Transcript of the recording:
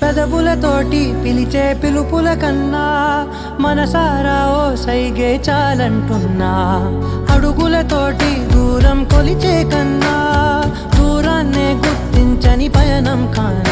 పెదవులతోటి పిలిచే పిలుపుల కన్నా మనసారా ఓ సైగే చాలంటున్నా. అడుగులతోటి దూరం కొలిచే కన్నా దూరాన్నే గుర్తించని పయనం కానా.